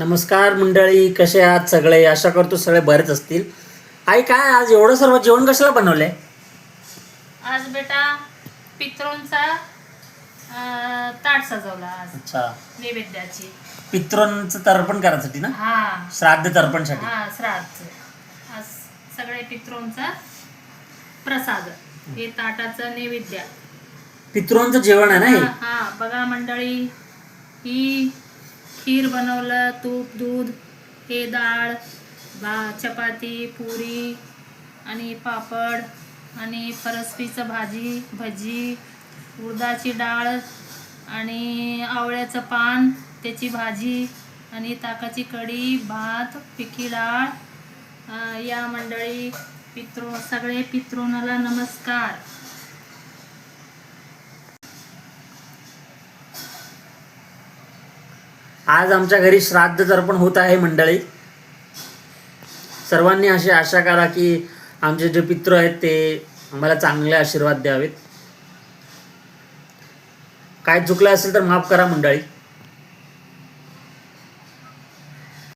नमस्कार मंडळी, कसे आहात सगळे? आशा करतो सगळे बरेच असतील. आई, काय आज एवढं सर्व जेवण कशाला बनवलंय? आज बेटा पित्रोंचा ताट सजवला आज अच्छा, नैवेद्याची. पितरांचं तर्पण करायसाठी ना? हा श्राद्ध तर्पणसाठी. हा श्राद्ध. आज सगळे पित्रोंचा प्रसाद, हे ताटाचं नैवेद्य. पितरांचं जेवण आहे ना हे? हा बघा मंडळी, ही खीर बनवलं, तूप दूध, हे डाळ, चपाती, पुरी आणि पापड आणि फरसबीचं भाजी, भजी, उडदाची डाळ आणि आवळ्याचं पान, त्याची भाजी आणि ताकाची कढी, भात, पिकी डाळ. या मंडळी, सगळे पितृनाला नमस्कार. आज आमच्या घरी श्राद्ध तर्पण होत आहे मंडळी. सर्वांनी अशी आशा करा की आमचे जे पितृ आहेत ते आम्हाला चांगले आशीर्वाद द्यावेत. काय चुकलं असेल तर माफ करा मंडळी.